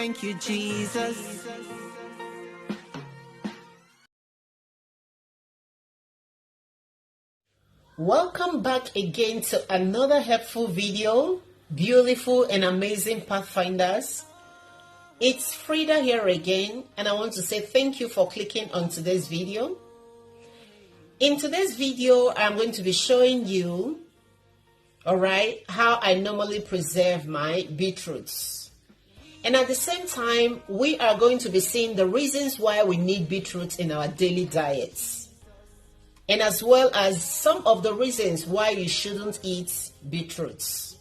thank you, Jesus. Welcome back again to another helpful video, beautiful and amazing pathfinders. It's Frieda here again, and I want to say thank you for clicking on today's video. In today's video, I'm going to be showing you, how I normally preserve my beetroots. And at the same time, we are going to be seeing the reasons why we need beetroots in our daily diets. And as well as some of the reasons why you shouldn't eat beetroots.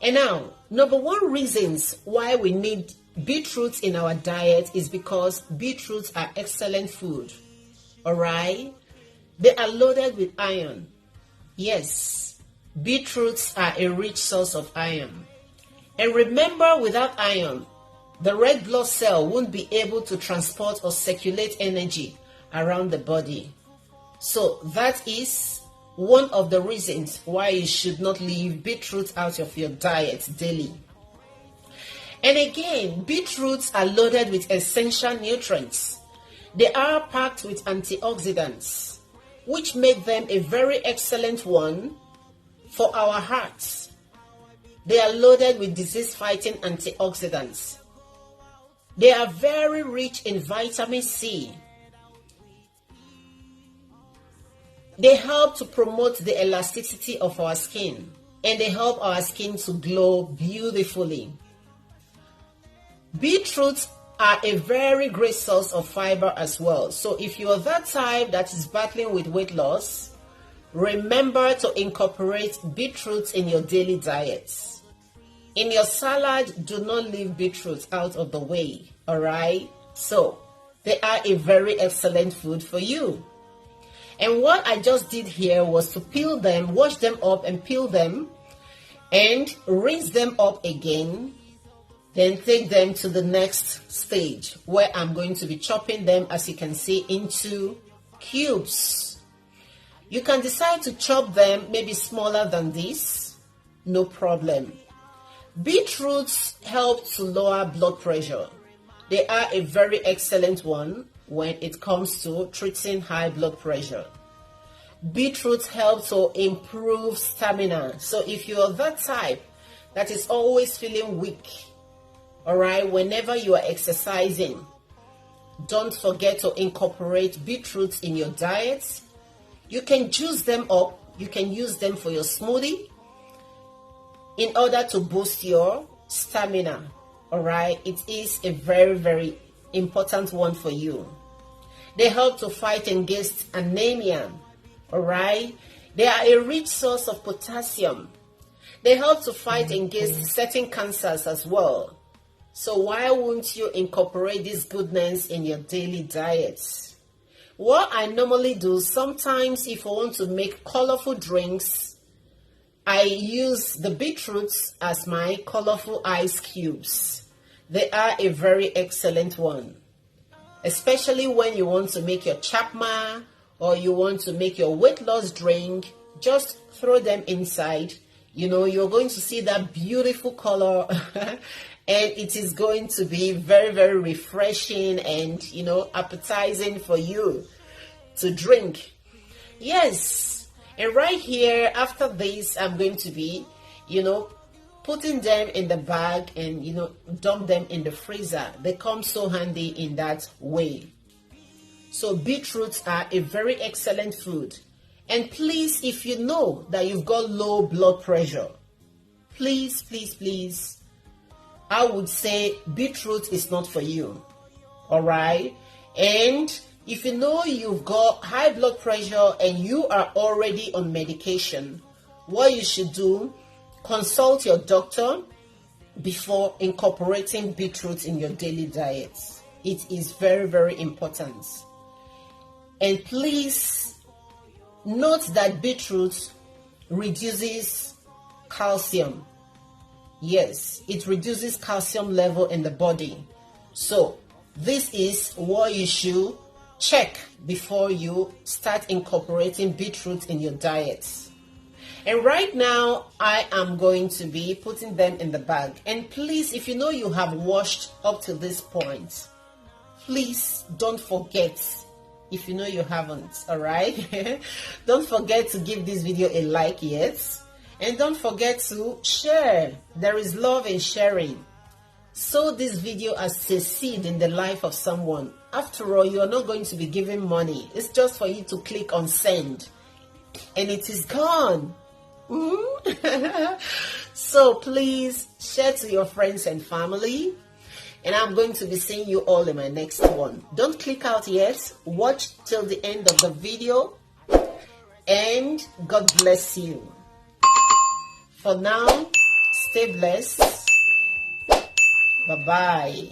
And now, number one reasons why we need beetroots in our diet is because beetroots are excellent food. Alright? They are loaded with iron. Yes, beetroots are a rich source of iron. And remember, without iron, the red blood cell won't be able to transport or circulate energy around the body. So that is one of the reasons why you should not leave beetroot out of your diet daily. And again, beetroots are loaded with essential nutrients. They are packed with antioxidants, which make them a very excellent one for our hearts. They are loaded with disease-fighting antioxidants. They are very rich in vitamin C. They help to promote the elasticity of our skin, and they help our skin to glow beautifully. Beetroots are a very great source of fiber as well. So if you are that type that is battling with weight loss, remember to incorporate beetroots in your daily diets. In your salad, do not leave beetroots out of the way, alright? So they are a very excellent food for you. And what I just did here was to peel them, wash them up and peel them and rinse them up again. Then take them to the next stage where I'm going to be chopping them, as you can see, into cubes. You can decide to chop them maybe smaller than this, no problem. Beetroots help to lower blood pressure. They are a very excellent one when it comes to treating high blood pressure. Beetroots help to improve stamina. So if you are that type that is always feeling weak, alright, whenever you are exercising, don't forget to incorporate beetroots in your diet. You can juice them up. You can use them for your smoothie in order to boost your stamina. Alright, it is a very, very important one for you. They help to fight against anemia. Alright, they are a rich source of potassium. They help to fight against certain cancers as well. So why won't you incorporate this goodness in your daily diet? What I normally do, sometimes if I want to make colorful drinks, I use the beetroots as my colorful ice cubes. They are a very excellent one. Especially when you want to make your chapma or you want to make your weight loss drink, just throw them inside. You know, you're going to see that beautiful color and it is going to be very, very refreshing and, you know, appetizing for you to drink. Yes. And right here, after this, I'm going to be, you know, putting them in the bag and, you know, dump them in the freezer. They come so handy in that way. So beetroots are a very excellent food. And please, if you know that you've got low blood pressure, please, please, please, I would say beetroot is not for you. Alright? And if you know you've got high blood pressure and you are already on medication, what you should do, consult your doctor before incorporating beetroot in your daily diet. It is very, very important. And please note that beetroot reduces calcium. Yes, it reduces calcium level in the body. So this is what you should check before you start incorporating beetroot in your diet. And right now, I am going to be putting them in the bag. And please, if you know you have washed up to this point, please don't forget, if you know you haven't, all right? Don't forget to give this video a like yet. And don't forget to share. There is love in sharing. Sow this video as a seed in the life of someone. After all, you are not going to be giving money. It's just for you to click on send. And it is gone. So please share to your friends and family. And I'm going to be seeing you all in my next one. Don't click out yet. Watch till the end of the video. And God bless you. For now, stay blessed. Bye-bye.